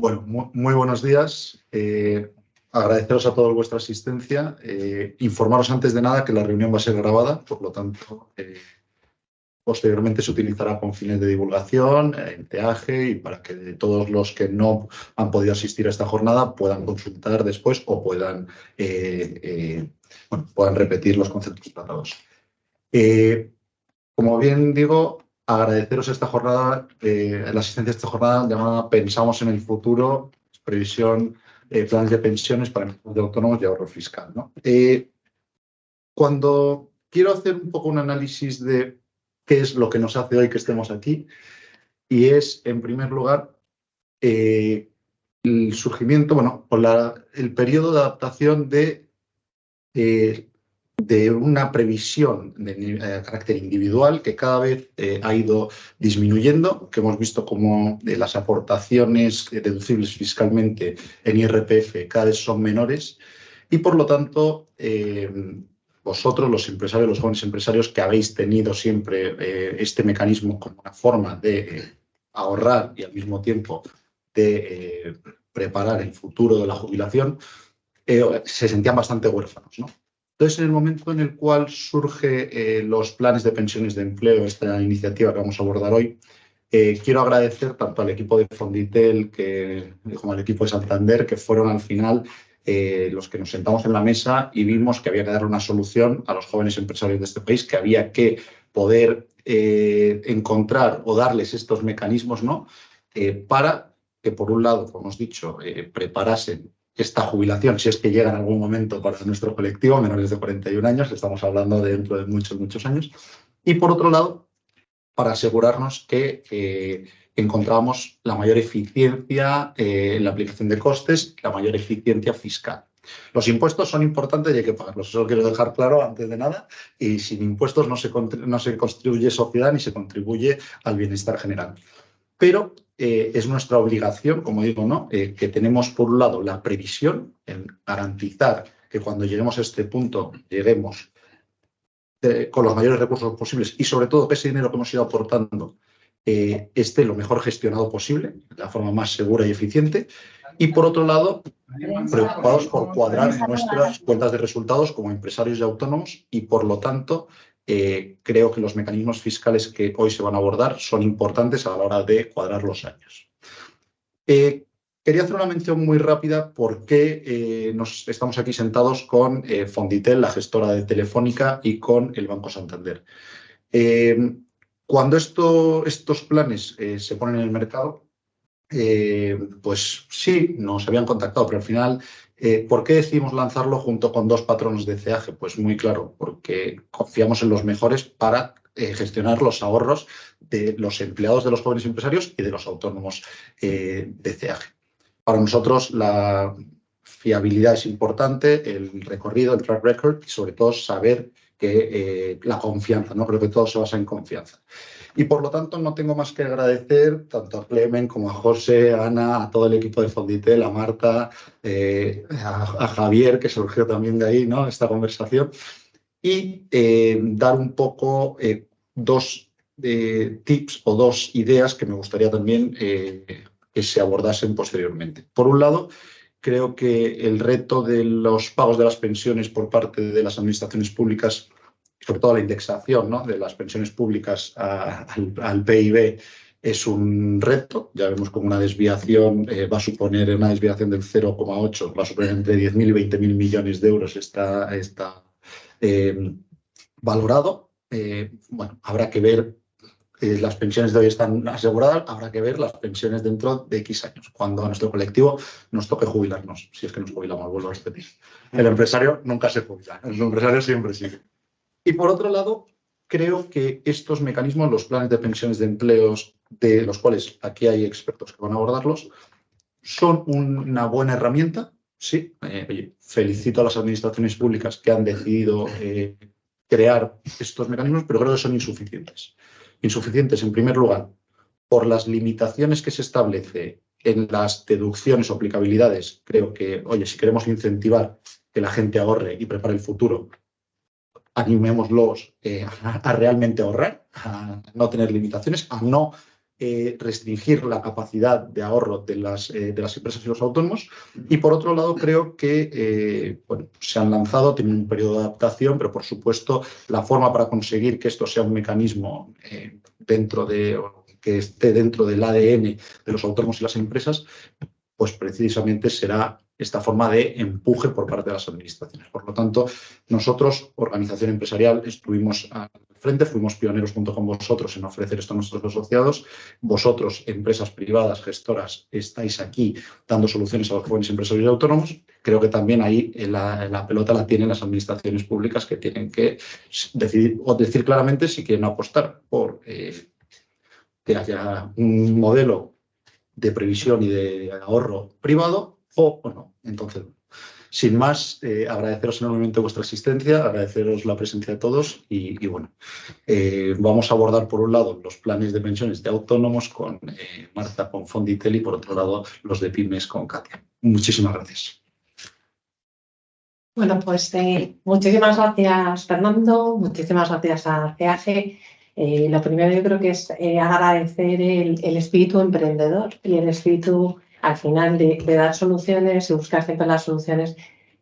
Bueno, muy buenos días. Agradeceros a todos vuestra asistencia. Informaros antes de nada que la reunión va a ser grabada, por lo tanto, posteriormente se utilizará con fines de divulgación, en TEAGE y para que todos los que no han podido asistir a esta jornada puedan consultar después o puedan repetir los conceptos tratados. Como bien digo, agradeceros esta jornada, la asistencia a esta jornada llamada Pensamos en el futuro, previsión, planes de pensiones para empleados de autónomos y ahorro fiscal, ¿no? Cuando quiero hacer un poco un análisis de qué es lo que nos hace hoy que estemos aquí, y es, en primer lugar, el surgimiento, el periodo de adaptación de una previsión de carácter individual que cada vez ha ido disminuyendo, que hemos visto como las aportaciones deducibles fiscalmente en IRPF cada vez son menores y, por lo tanto, vosotros, los empresarios, los jóvenes empresarios que habéis tenido siempre este mecanismo como una forma de ahorrar y al mismo tiempo de preparar el futuro de la jubilación, se sentían bastante huérfanos, ¿no? Entonces, en el momento en el cual surgen los planes de pensiones de empleo, esta iniciativa que vamos a abordar hoy, quiero agradecer tanto al equipo de Fonditel como al equipo de Santander, que fueron al final los que nos sentamos en la mesa y vimos que había que darle una solución a los jóvenes empresarios de este país, que había que poder encontrar o darles estos mecanismos, ¿no? Para que, por un lado, como hemos dicho, preparasen esta jubilación, si es que llega en algún momento para nuestro colectivo, menores de 41 años, estamos hablando de dentro de muchos, muchos años. Y por otro lado, para asegurarnos que encontramos la mayor eficiencia en la aplicación de costes, la mayor eficiencia fiscal. Los impuestos son importantes y hay que pagarlos, eso lo quiero dejar claro antes de nada, y sin impuestos no se construye sociedad ni se contribuye al bienestar general. Pero es nuestra obligación, como digo, ¿no? Que tenemos, por un lado, la previsión en garantizar que cuando lleguemos a este punto, lleguemos con los mayores recursos posibles y, sobre todo, que ese dinero que hemos ido aportando esté lo mejor gestionado posible, de la forma más segura y eficiente. Y, por otro lado, preocupados por cuadrar nuestras cuentas de resultados como empresarios y autónomos y, por lo tanto, creo que los mecanismos fiscales que hoy se van a abordar son importantes a la hora de cuadrar los años. Quería hacer una mención muy rápida por qué estamos aquí sentados con Fonditel, la gestora de Telefónica, y con el Banco Santander. Cuando estos planes se ponen en el mercado, pues sí, nos habían contactado, pero al final, ¿por qué decidimos lanzarlo junto con dos patronos de CEAGE? Pues muy claro, porque confiamos en los mejores para gestionar los ahorros de los empleados de los jóvenes empresarios y de los autónomos de CEAGE. Para nosotros la fiabilidad es importante, el recorrido, el track record y, sobre todo, saber que la confianza, ¿no? Creo que todo se basa en confianza. Y, por lo tanto, no tengo más que agradecer tanto a Clemen como a José, a Ana, a todo el equipo de Fonditel, a Marta, a Javier, que surgió también de ahí, ¿no? Esta conversación, y dar un poco dos tips o dos ideas que me gustaría también que se abordasen posteriormente. Por un lado, creo que el reto de los pagos de las pensiones por parte de las administraciones públicas, sobre todo la indexación, ¿no?, de las pensiones públicas al PIB, es un reto. Ya vemos como una desviación va a suponer una desviación del 0,8, va a suponer entre 10.000 y 20.000 millones de euros está valorado. Bueno, habrá que ver. Las pensiones de hoy están aseguradas, habrá que ver las pensiones dentro de X años, cuando a nuestro colectivo nos toque jubilarnos, si es que nos jubilamos, vuelvo a repetir. El empresario nunca se jubila, el empresario siempre sigue. Y, por otro lado, creo que estos mecanismos, los planes de pensiones de empleos, de los cuales aquí hay expertos que van a abordarlos, son una buena herramienta. Sí, oye, felicito a las administraciones públicas que han decidido crear estos mecanismos, pero creo que son insuficientes. Insuficientes, en primer lugar, por las limitaciones que se establece en las deducciones o aplicabilidades. Creo que, oye, si queremos incentivar que la gente ahorre y prepare el futuro, animémoslos a realmente ahorrar, a no tener limitaciones, a no restringir la capacidad de ahorro de las empresas y los autónomos. Y por otro lado, creo que bueno, se han lanzado, tienen un periodo de adaptación, pero por supuesto la forma para conseguir que esto sea un mecanismo que esté dentro del ADN de los autónomos y las empresas, pues precisamente será esta forma de empuje por parte de las administraciones. Por lo tanto, nosotros, organización empresarial, estuvimos al frente, fuimos pioneros junto con vosotros en ofrecer esto a nuestros asociados. Vosotros, empresas privadas, gestoras, estáis aquí dando soluciones a los jóvenes empresarios y autónomos. Creo que también ahí la pelota la tienen las administraciones públicas, que tienen que decidir o decir claramente si quieren apostar por que haya un modelo de previsión y de ahorro privado o no. Entonces, sin más, agradeceros enormemente vuestra asistencia, agradeceros la presencia de todos y bueno, vamos a abordar por un lado los planes de pensiones de autónomos con Marta, con Fonditel, y por otro lado los de pymes con Katia. Muchísimas gracias. Bueno, pues muchísimas gracias, Fernando, muchísimas gracias a CEAGE. Lo primero yo creo que es agradecer el espíritu emprendedor y el espíritu al final de dar soluciones y buscar siempre las soluciones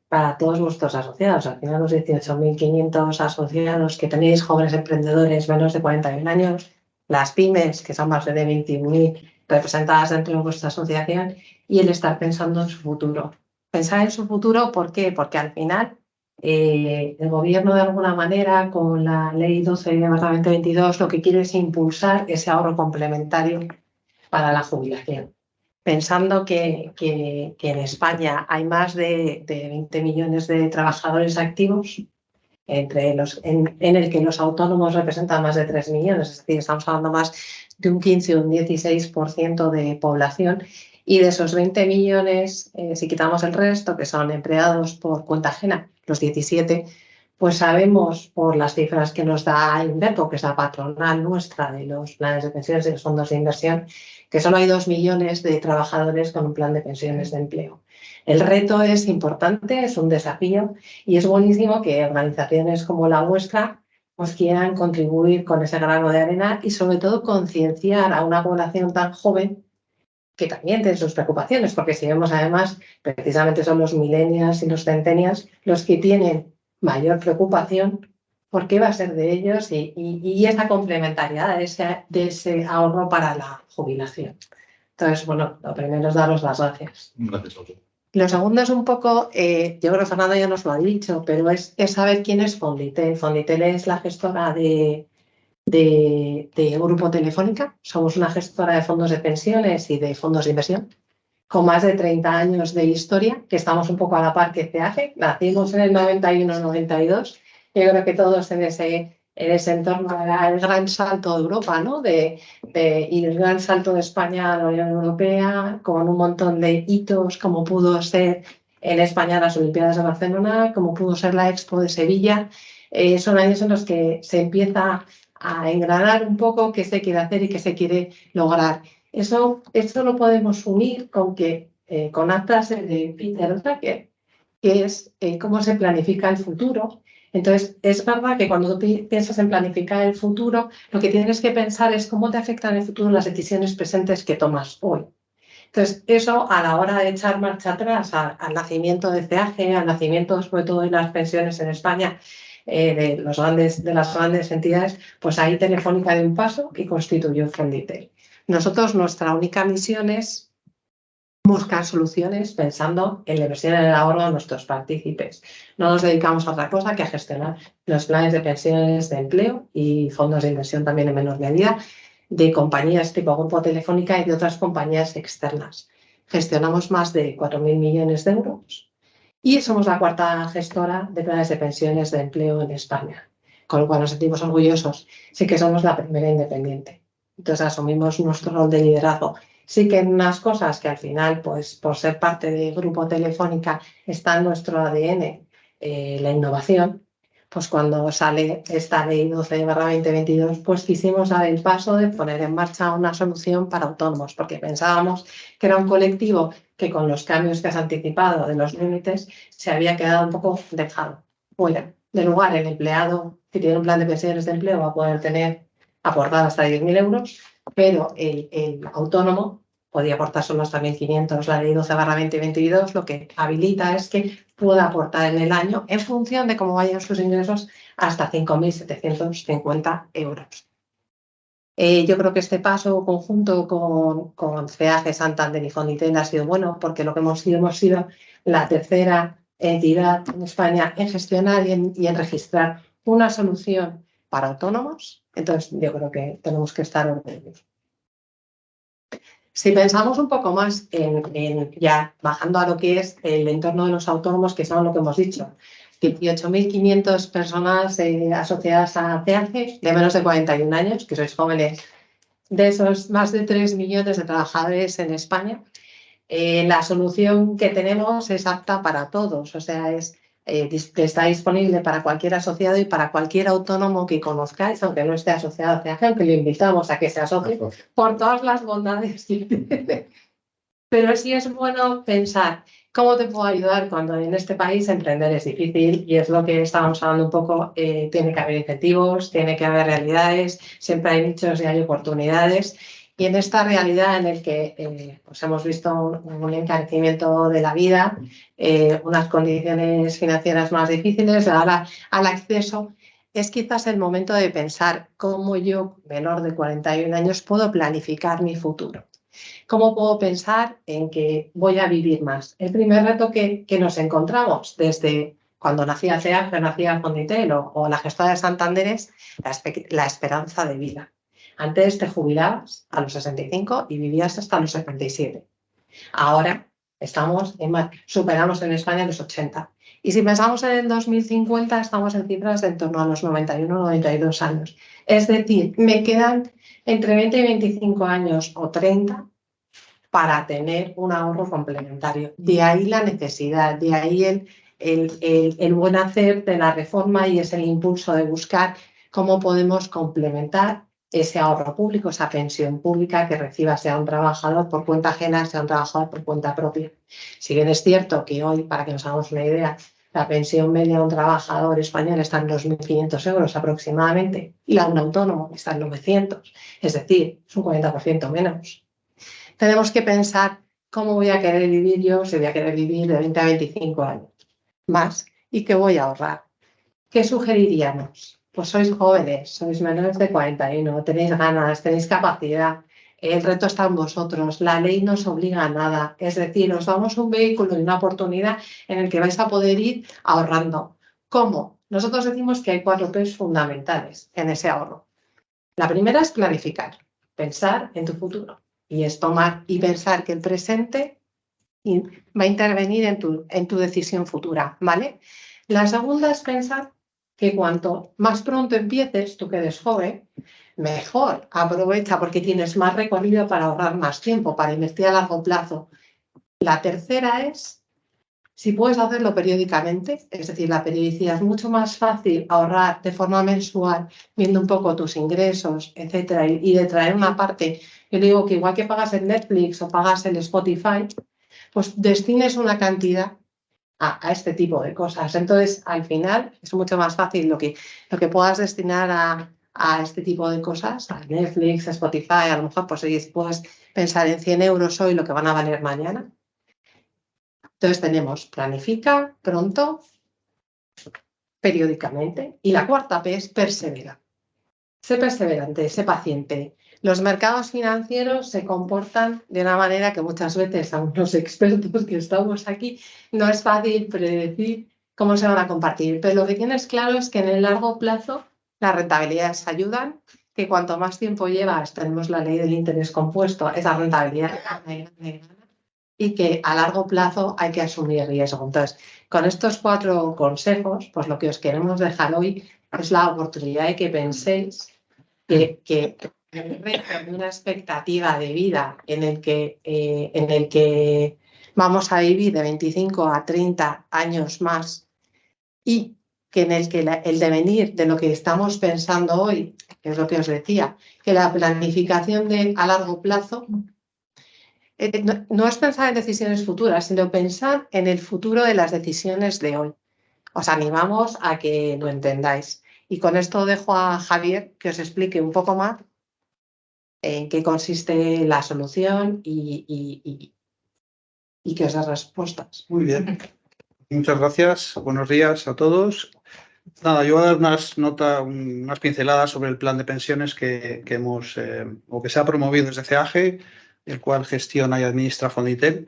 para todos vuestros asociados. Al final los 18.500 asociados que tenéis, jóvenes emprendedores menos de 41 años, las pymes, que son más de 21.000 representadas dentro de vuestra asociación, y el estar pensando en su futuro. Pensar en su futuro, ¿por qué? Porque al final el gobierno de alguna manera con la ley 12/2022 lo que quiere es impulsar ese ahorro complementario para la jubilación. Pensando que en España hay más de 20 millones de trabajadores activos, en el que los autónomos representan más de 3 millones, es decir, estamos hablando más de un 15 o un 16% de población, y de esos 20 millones, si quitamos el resto, que son empleados por cuenta ajena, los 17, pues sabemos por las cifras que nos da Inverco, que es la patronal nuestra de los planes de pensiones y los fondos de inversión, que solo hay 2 millones de trabajadores con un plan de pensiones de empleo. El reto es importante, es un desafío, y es buenísimo que organizaciones como la vuestra pues quieran contribuir con ese grano de arena y sobre todo concienciar a una población tan joven que también tiene sus preocupaciones, porque si vemos además, precisamente son los millennials y los centennials los que tienen mayor preocupación por qué va a ser de ellos y esa complementariedad de ese ahorro para la jubilación. Entonces, bueno, lo primero es daros las gracias. Gracias a vosotros. Lo segundo es un poco, yo creo que Fernando ya nos lo ha dicho, pero es saber quién es Fonditel. Fonditel es la gestora de Grupo Telefónica. Somos una gestora de fondos de pensiones y de fondos de inversión con más de 30 años de historia, que estamos un poco a la par que CEAGE. Nacimos en el 91-92. Yo creo que todos en ese entorno era el gran salto de Europa, ¿no? Y el gran salto de España a la Unión Europea, con un montón de hitos, como pudo ser en España las Olimpiadas de Barcelona, como pudo ser la Expo de Sevilla. Son años en los que se empieza a engranar un poco qué se quiere hacer y qué se quiere lograr. Eso lo podemos unir con una frase de Peter Drucker, que es cómo se planifica el futuro. Entonces, es verdad que cuando tú piensas en planificar el futuro, lo que tienes que pensar es cómo te afectan en el futuro las decisiones presentes que tomas hoy. Entonces, eso a la hora de echar marcha atrás al nacimiento de CEAGE, al nacimiento sobre todo de las pensiones en España, de las grandes entidades, pues ahí Telefónica dio un paso y constituyó Fonditel. Nosotros, nuestra única misión es buscar soluciones pensando en la inversión en el ahorro de nuestros partícipes. No nos dedicamos a otra cosa que a gestionar los planes de pensiones de empleo y fondos de inversión también en menor medida de compañías tipo Grupo Telefónica y de otras compañías externas. Gestionamos más de 4.000 millones de euros y somos la cuarta gestora de planes de pensiones de empleo en España, con lo cual nos sentimos orgullosos. Sí que somos la primera independiente. Entonces asumimos nuestro rol de liderazgo. Sí que en unas cosas que al final, pues por ser parte del Grupo Telefónica, está en nuestro ADN la innovación, pues cuando sale esta ley 12/2022, pues quisimos dar el paso de poner en marcha una solución para autónomos, porque pensábamos que era un colectivo que con los cambios que has anticipado de los límites se había quedado un poco dejado fuera de lugar. El empleado que tiene un plan de pensiones de empleo va a poder aportar hasta 10.000 euros, pero el autónomo podía aportar solo hasta 1.500. La ley 12/2022 lo que habilita es que pueda aportar en el año, en función de cómo vayan sus ingresos, hasta 5.750 euros. Yo creo que este paso conjunto con CEAGE, Santander y Fonditel ha sido bueno, porque lo que hemos sido la tercera entidad en España en gestionar y en registrar una solución para autónomos. Entonces, yo creo que tenemos que estar orgullosos. Si pensamos un poco más ya bajando a lo que es el entorno de los autónomos, que son lo que hemos dicho, 18.500 personas asociadas a CEAGE de menos de 41 años, que sois jóvenes, de esos más de 3 millones de trabajadores en España. La solución que tenemos es apta para todos, o sea, está disponible para cualquier asociado y para cualquier autónomo que conozcáis, aunque no esté asociado a CEAGE, aunque lo invitamos a que se asocie por todas las bondades que tiene. Pero sí es bueno pensar cómo te puedo ayudar cuando en este país emprender es difícil, y es lo que estábamos hablando un poco. Tiene que haber incentivos, tiene que haber realidades, siempre hay nichos y hay oportunidades. Y en esta realidad en el que pues hemos visto un encarecimiento de la vida, unas condiciones financieras más difíciles, ahora al acceso, es quizás el momento de pensar cómo yo, menor de 41 años, puedo planificar mi futuro. ¿Cómo puedo pensar en que voy a vivir más? El primer reto que nos encontramos desde cuando nacía CEAGE, nacía Fonditel o la gestora de Santander es la esperanza de vida. Antes te jubilabas a los 65 y vivías hasta los 77. Ahora superamos en España los 80. Y si pensamos en el 2050, estamos en cifras de en torno a los 91 o 92 años. Es decir, me quedan entre 20 y 25 años o 30 para tener un ahorro complementario. De ahí la necesidad, de ahí el buen hacer de la reforma, y es el impulso de buscar cómo podemos complementar ese ahorro público, esa pensión pública que reciba, sea un trabajador por cuenta ajena, sea un trabajador por cuenta propia. Si bien es cierto que hoy, para que nos hagamos una idea, la pensión media de un trabajador español está en 2.500 euros aproximadamente, y la de un autónomo está en 900, es decir, es un 40% menos. Tenemos que pensar cómo voy a querer vivir yo, si voy a querer vivir de 20 a 25 años más, y qué voy a ahorrar. ¿Qué sugeriríamos? Pues sois jóvenes, sois menores de 41, tenéis ganas, tenéis capacidad, el reto está en vosotros, la ley no os obliga a nada, es decir, os damos un vehículo y una oportunidad en el que vais a poder ir ahorrando. ¿Cómo? Nosotros decimos que hay 4 P's fundamentales en ese ahorro. La primera es planificar, pensar en tu futuro, y es tomar y pensar que el presente va a intervenir en tu decisión futura, ¿vale? La segunda es pensar que cuanto más pronto empieces, tú que eres joven, mejor. Aprovecha, porque tienes más recorrido para ahorrar más tiempo, para invertir a largo plazo. La tercera es, si puedes hacerlo periódicamente, es decir, la periodicidad, es mucho más fácil ahorrar de forma mensual, viendo un poco tus ingresos, etcétera, y de traer una parte. Yo digo que igual que pagas el Netflix o pagas el Spotify, pues destines una cantidad a este tipo de cosas. Entonces, al final, es mucho más fácil lo que puedas destinar a este tipo de cosas, a Netflix, a Spotify. A lo mejor pues puedes pensar en 100 euros hoy, lo que van a valer mañana. Entonces tenemos planifica pronto, periódicamente, y la cuarta P es persevera. Sé perseverante, sé paciente. Los mercados financieros se comportan de una manera que muchas veces a unos expertos que estamos aquí no es fácil predecir cómo se van a compartir, pero lo que tienes claro es que en el largo plazo las rentabilidades ayudan, que cuanto más tiempo llevas, tenemos la ley del interés compuesto, esa rentabilidad y que a largo plazo hay que asumir riesgo. Entonces, con estos 4 consejos, pues lo que os queremos dejar hoy es la oportunidad de que penséis que una expectativa de vida en el que vamos a vivir de 25 a 30 años más, y que en el que el devenir de lo que estamos pensando hoy, que es lo que os decía, que la planificación a largo plazo no es pensar en decisiones futuras, sino pensar en el futuro de las decisiones de hoy. Os animamos a que lo entendáis. Y con esto dejo a Javier que os explique un poco más en qué consiste la solución y que os dé respuestas. Muy bien. Muchas gracias. Buenos días a todos. Nada, yo voy a dar unas pinceladas sobre el plan de pensiones que hemos o que se ha promovido desde CAGE, el cual gestiona y administra Fonditel.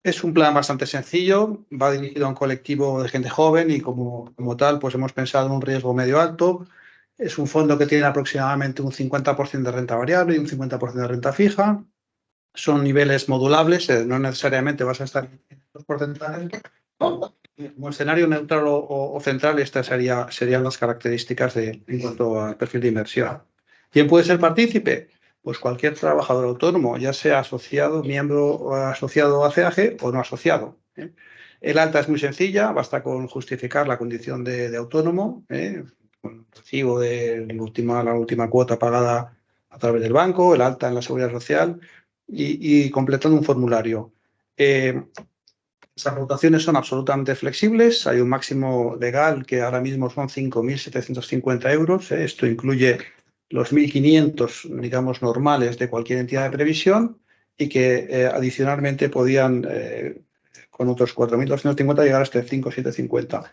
Es un plan bastante sencillo, va dirigido a un colectivo de gente joven y como tal, pues hemos pensado en un riesgo medio alto. Es un fondo que tiene aproximadamente un 50% de renta variable y un 50% de renta fija. Son niveles modulables, no necesariamente vas a estar en los porcentajes. Como escenario neutral o central, estas serían las características en cuanto al perfil de inversión. ¿Quién puede ser partícipe? Pues cualquier trabajador autónomo, ya sea asociado, miembro asociado a CAGE o no asociado. El alta es muy sencilla, basta con justificar la condición de autónomo, con recibo de la última cuota pagada a través del banco, el alta en la seguridad social y completando un formulario. Las aportaciones son absolutamente flexibles, hay un máximo legal que ahora mismo son 5.750 euros. Esto incluye los 1.500, digamos, normales de cualquier entidad de previsión y que adicionalmente podían, con otros 4.250, llegar hasta 5.750.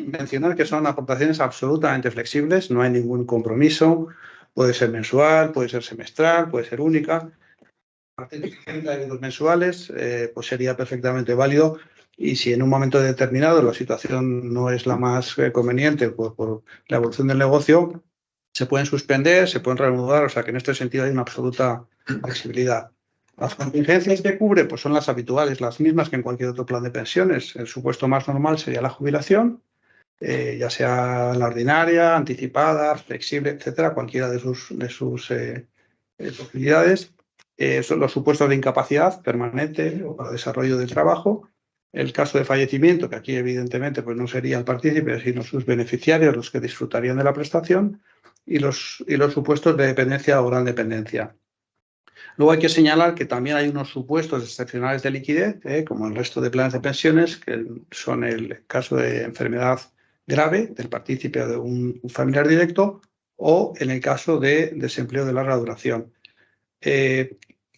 Mencionar que son aportaciones absolutamente flexibles, no hay ningún compromiso, puede ser mensual, puede ser semestral, puede ser única. A partir de 30 euros mensuales, pues sería perfectamente válido y si en un momento determinado la situación no es la más conveniente por la evolución del negocio, se pueden suspender, se pueden reanudar, o sea que en este sentido hay una absoluta flexibilidad. Las contingencias que cubre pues son las habituales, las mismas que en cualquier otro plan de pensiones. El supuesto más normal sería la jubilación, ya sea la ordinaria, anticipada, flexible, etcétera, cualquiera de sus posibilidades. Son los supuestos de incapacidad permanente o para desarrollo del trabajo. El caso de fallecimiento, que aquí evidentemente pues no sería el partícipe, sino sus beneficiarios los que disfrutarían de la prestación, y los supuestos de dependencia o gran dependencia. Luego hay que señalar que también hay unos supuestos excepcionales de liquidez, como el resto de planes de pensiones, que son el caso de enfermedad grave del partícipe o de un familiar directo, o en el caso de desempleo de larga duración.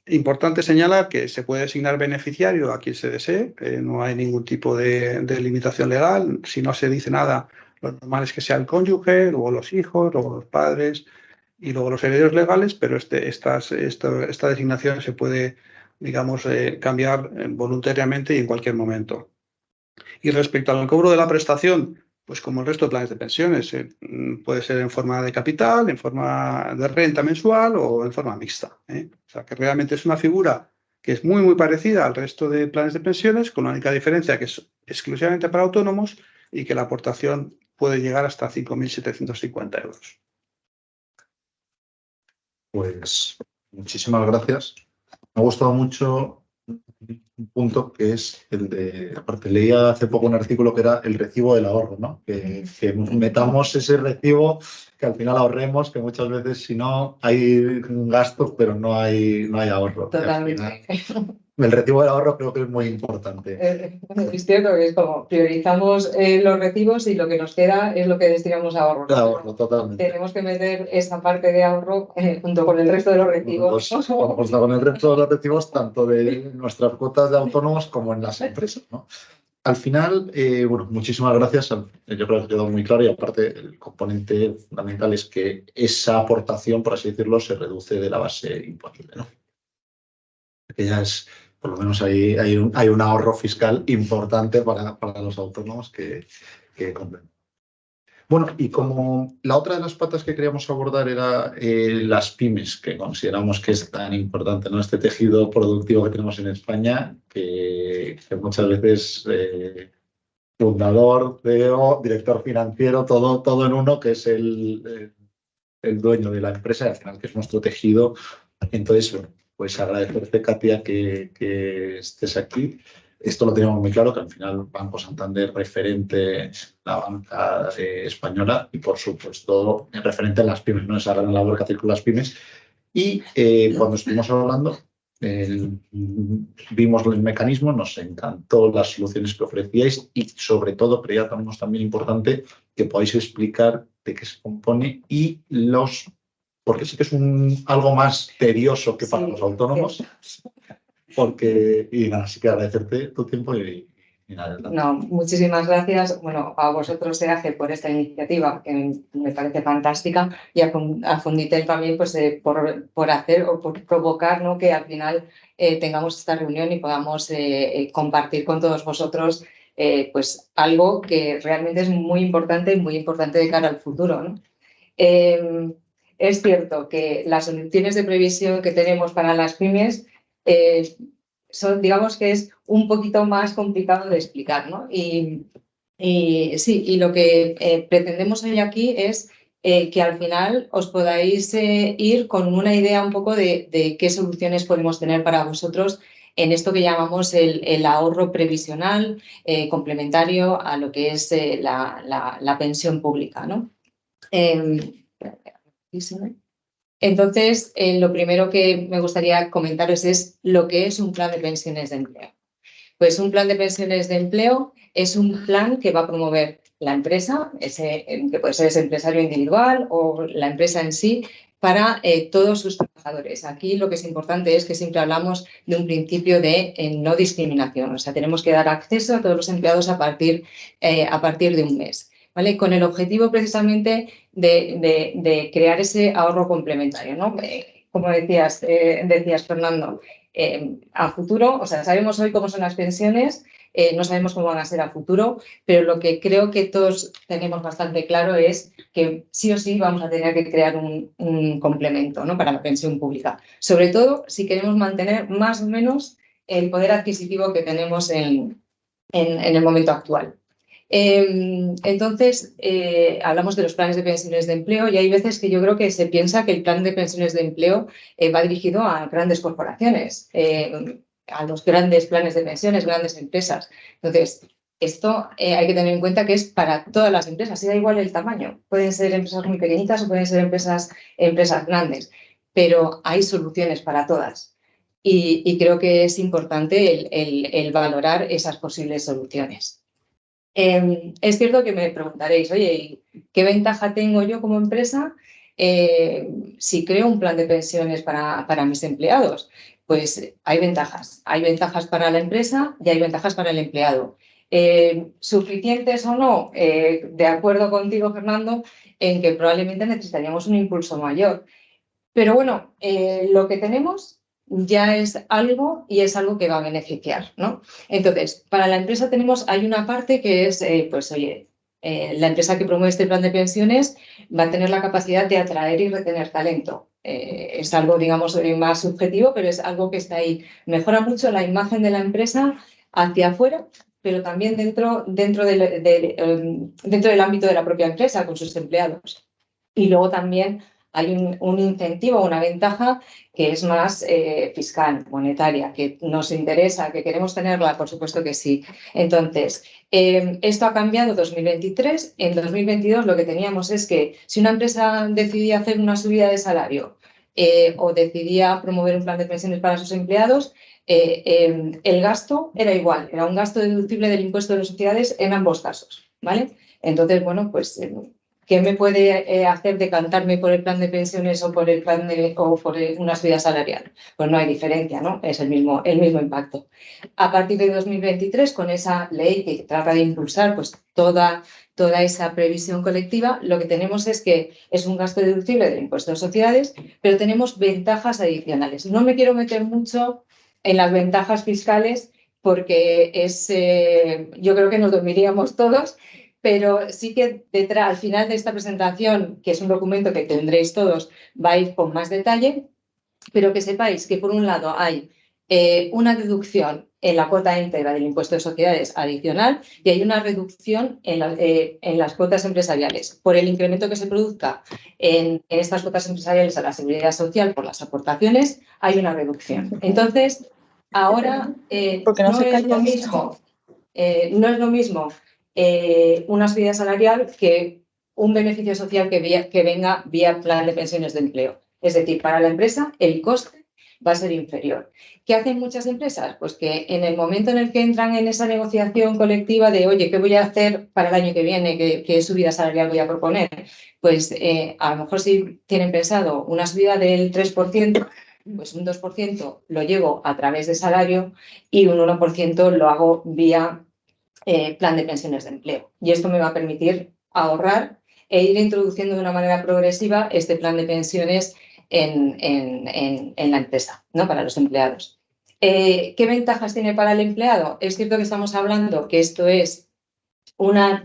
Importante señalar que se puede designar beneficiario a quien se desee, no hay ningún tipo de limitación legal. Si no se dice nada, lo normal es que sea el cónyuge, luego los hijos, luego los padres y luego los herederos legales, pero esta designación se puede, digamos, cambiar voluntariamente y en cualquier momento. Y respecto al cobro de la prestación, pues como el resto de planes de pensiones, puede ser en forma de capital, en forma de renta mensual o en forma mixta. O sea, que realmente es una figura que es muy, muy parecida al resto de planes de pensiones, con la única diferencia que es exclusivamente para autónomos y que la aportación puede llegar hasta 5.750 euros. Pues muchísimas gracias. Me ha gustado mucho un punto que es el de, aparte leía hace poco un artículo que era el recibo del ahorro, ¿no? Que metamos ese recibo, que al final ahorremos, que muchas veces si no hay gastos, pero no hay ahorro. Totalmente. El recibo del ahorro creo que es muy importante. Es cierto que es como priorizamos los recibos y lo que nos queda es lo que destinamos a ahorro. Ahorro, totalmente. Tenemos que meter esa parte de ahorro junto con el resto de los recibos. Pues con el resto de los recibos, tanto de nuestras cuotas de autónomos como en las empresas, ¿no? Al final, bueno, muchísimas gracias. Yo creo que quedó muy claro y aparte el componente fundamental es que esa aportación, por así decirlo, se reduce de la base imponible, ¿no? Que ya es, por lo menos hay un ahorro fiscal importante para los autónomos que compren. Bueno, y como la otra de las patas que queríamos abordar era las pymes, que consideramos que es tan importante, ¿no? Este tejido productivo que tenemos en España, que muchas veces fundador, CEO, director financiero, todo en uno, que es el dueño de la empresa y al final que es nuestro tejido. Entonces, bueno, pues agradecerte, Katia, que estés aquí. Esto lo tenemos muy claro, que al final Banco Santander referente en la banca española y, por supuesto, referente en las pymes, ¿no? Esa gran labor que hacéis con las pymes. Y cuando estuvimos hablando, vimos el mecanismo, nos encantó las soluciones que ofrecíais y, sobre todo, creíamos también importante que podáis explicar de qué se compone y los porque sí que es algo más tedioso que para los autónomos. Y nada, sí que agradecerte tu tiempo y nada. No, muchísimas gracias. Bueno, a vosotros, EAGE, por esta iniciativa que me parece fantástica, y a Fonditel también pues, por hacer o por provocar, ¿no?, que al final tengamos esta reunión y podamos compartir con todos vosotros pues algo que realmente es muy importante y muy importante de cara al futuro, ¿no? Es cierto que las soluciones de previsión que tenemos para las pymes digamos que es un poquito más complicado de explicar, ¿no? Y sí, y lo que pretendemos hoy aquí es que al final os podáis ir con una idea un poco de qué soluciones podemos tener para vosotros en esto que llamamos el ahorro previsional complementario a lo que es la pensión pública, ¿no? Entonces, lo primero que me gustaría comentaros es lo que es un plan de pensiones de empleo. Pues un plan de pensiones de empleo es un plan que va a promover la empresa, que puede ser ese empresario individual o la empresa en sí, para todos sus trabajadores. Aquí lo que es importante es que siempre hablamos de un principio de no discriminación, o sea, tenemos que dar acceso a todos los empleados a partir de un mes, ¿vale? Con el objetivo precisamente de crear ese ahorro complementario, ¿no? Como decías, Fernando, a futuro, o sea, sabemos hoy cómo son las pensiones, no sabemos cómo van a ser a futuro, pero lo que creo que todos tenemos bastante claro es que sí o sí vamos a tener que crear un complemento, ¿no?, para la pensión pública, sobre todo si queremos mantener más o menos el poder adquisitivo que tenemos en el momento actual. Entonces, hablamos de los planes de pensiones de empleo y hay veces que yo creo que se piensa que el plan de pensiones de empleo va dirigido a grandes corporaciones, a los grandes planes de pensiones, grandes empresas. Entonces, esto hay que tener en cuenta que es para todas las empresas, y da igual el tamaño. Pueden ser empresas muy pequeñitas o pueden ser empresas grandes, pero hay soluciones para todas. Y creo que es importante el valorar esas posibles soluciones. Es cierto que me preguntaréis, oye, ¿qué ventaja tengo yo como empresa si creo un plan de pensiones para mis empleados? Pues hay ventajas para la empresa y hay ventajas para el empleado. ¿Suficientes o no? De acuerdo contigo, Fernando, en que probablemente necesitaríamos un impulso mayor. Pero bueno, lo que tenemos ya es algo y es algo que va a beneficiar, ¿no? Entonces, para la empresa hay una parte que es, pues oye, la empresa que promueve este plan de pensiones va a tener la capacidad de atraer y retener talento. Es algo, digamos, más subjetivo, pero es algo que está ahí. Mejora mucho la imagen de la empresa hacia afuera, pero también dentro del ámbito de la propia empresa, con sus empleados. Y luego también hay un incentivo, una ventaja que es más fiscal, monetaria, que nos interesa, que queremos tenerla, por supuesto que sí. Entonces, esto ha cambiado en 2023. En 2022 lo que teníamos es que si una empresa decidía hacer una subida de salario o decidía promover un plan de pensiones para sus empleados, el gasto era igual, era un gasto deducible del impuesto de las sociedades en ambos casos, ¿vale? Entonces, bueno, pues ¿qué me puede hacer decantarme por el plan de pensiones o por una subida salarial? Pues no hay diferencia, ¿no? Es el mismo impacto. A partir de 2023, con esa ley que trata de impulsar pues, toda esa previsión colectiva, lo que tenemos es que es un gasto deducible del impuesto de sociedades, pero tenemos ventajas adicionales. No me quiero meter mucho en las ventajas fiscales porque yo creo que nos dormiríamos todos, pero sí que al final de esta presentación, que es un documento que tendréis todos, va a ir con más detalle, pero que sepáis que por un lado hay una deducción en la cuota íntegra del impuesto de sociedades adicional y hay una reducción en las cuotas empresariales. Por el incremento que se produzca en estas cuotas empresariales a la seguridad social por las aportaciones, hay una reducción. Entonces, ahora no es lo mismo una subida salarial que un beneficio social que venga vía plan de pensiones de empleo. Es decir, para la empresa el coste va a ser inferior. ¿Qué hacen muchas empresas? Pues que en el momento en el que entran en esa negociación colectiva de, oye, ¿qué voy a hacer para el año que viene? ¿Qué subida salarial voy a proponer? Pues a lo mejor si tienen pensado una subida del 3%, pues un 2% lo llevo a través de salario y un 1% lo hago vía plan de pensiones de empleo. Y esto me va a permitir ahorrar e ir introduciendo de una manera progresiva este plan de pensiones en la empresa, ¿no? Para los empleados. ¿Qué ventajas tiene para el empleado? Es cierto que estamos hablando que esto es una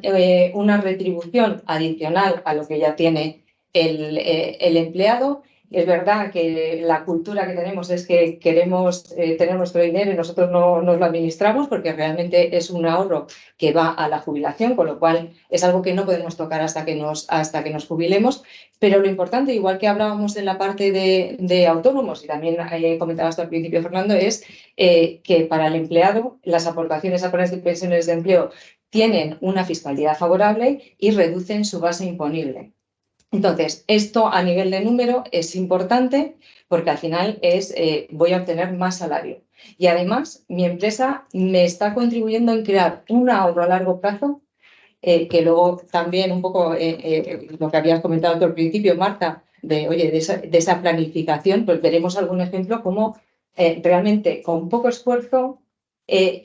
retribución adicional a lo que ya tiene el empleado. Es verdad que la cultura que tenemos es que queremos tener nuestro dinero y nosotros no nos lo administramos porque realmente es un ahorro que va a la jubilación, con lo cual es algo que no podemos tocar hasta que nos jubilemos. Pero lo importante, igual que hablábamos en la parte de autónomos y también comentabas al principio, Fernando, es que para el empleado las aportaciones a planes de pensiones de empleo tienen una fiscalidad favorable y reducen su base imponible. Entonces, esto a nivel de número es importante porque al final voy a obtener más salario. Y además, mi empresa me está contribuyendo en crear un ahorro a largo plazo, que luego también un poco lo que habías comentado tú al principio, Marta, de esa planificación, pues veremos algún ejemplo como realmente con poco esfuerzo,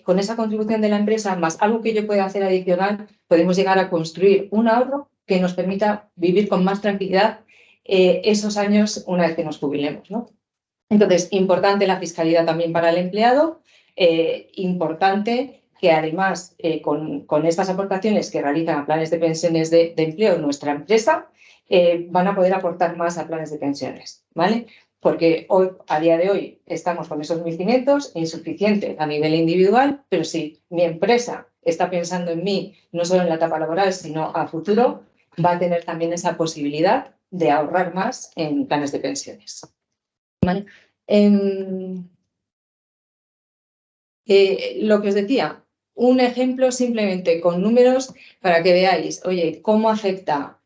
con esa contribución de la empresa, más algo que yo pueda hacer adicional, podemos llegar a construir un ahorro que nos permita vivir con más tranquilidad esos años una vez que nos jubilemos, ¿no? Entonces, importante la fiscalidad también para el empleado, importante que además con estas aportaciones que realizan a planes de pensiones de empleo en nuestra empresa, van a poder aportar más a planes de pensiones, ¿vale? Porque hoy, a día de hoy, estamos con esos 1.500, insuficiente a nivel individual, pero si mi empresa está pensando en mí, no solo en la etapa laboral, sino a futuro, va a tener también esa posibilidad de ahorrar más en planes de pensiones. ¿Vale? Lo que os decía, un ejemplo simplemente con números para que veáis, oye, cómo afecta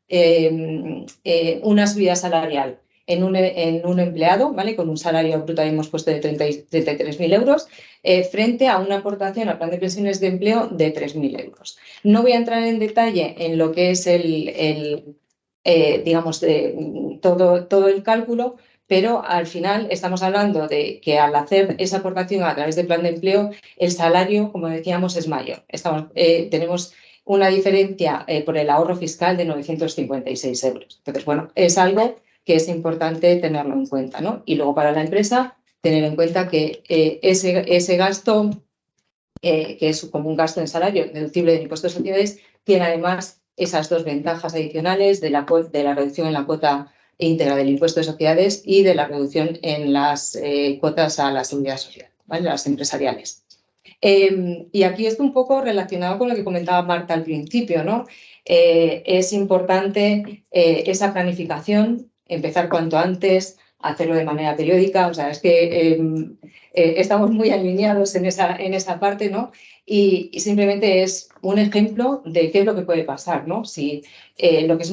una subida salarial en un empleado, ¿vale? Con un salario bruto hemos puesto de 33.000 euros, frente a una aportación al plan de pensiones de empleo de 3.000 euros. No voy a entrar en detalle en lo que es digamos, todo el cálculo, pero al final estamos hablando de que al hacer esa aportación a través del plan de empleo, el salario, como decíamos, es mayor. Tenemos una diferencia por el ahorro fiscal de 956 euros. Entonces, bueno, es algo que es importante tenerlo en cuenta, ¿no? Y luego para la empresa, tener en cuenta que ese gasto, que es como un gasto en salario deducible del impuesto de sociedades, tiene además esas dos ventajas adicionales de la reducción en la cuota íntegra del impuesto de sociedades y de la reducción en las cuotas a la seguridad social, ¿vale? Las empresariales. Y aquí esto un poco relacionado con lo que comentaba Marta al principio, ¿no? Es importante esa planificación, empezar cuanto antes, hacerlo de manera periódica, o sea, es que estamos muy alineados en esa parte, ¿no? Y simplemente es un ejemplo de qué es lo que puede pasar, ¿no? Si lo que es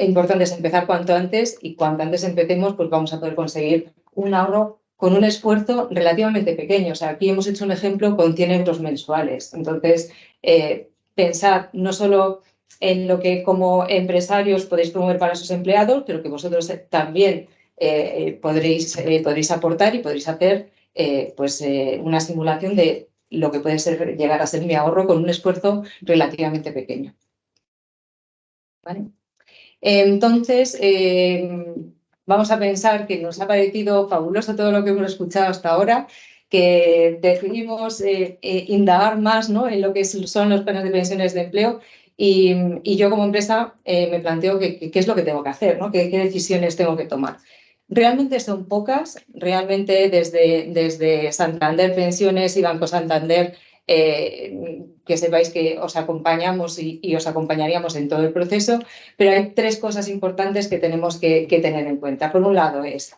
importante es empezar cuanto antes y cuanto antes empecemos, pues vamos a poder conseguir un ahorro con un esfuerzo relativamente pequeño. O sea, aquí hemos hecho un ejemplo con 100 euros mensuales. Entonces, pensad no solo en lo que como empresarios podéis promover para sus empleados, pero que vosotros también podréis aportar y podréis hacer una simulación de lo que puede llegar a ser mi ahorro con un esfuerzo relativamente pequeño. ¿Vale? Entonces, vamos a pensar que nos ha parecido fabuloso todo lo que hemos escuchado hasta ahora, que decidimos indagar más, ¿no? En lo que son los planes de pensiones de empleo y yo como empresa me planteo qué es lo que tengo que hacer, ¿no? ¿Qué decisiones tengo que tomar? Realmente son pocas, realmente desde Santander Pensiones y Banco Santander, que sepáis que os acompañamos y os acompañaríamos en todo el proceso, pero hay tres cosas importantes que tenemos que tener en cuenta. Por un lado es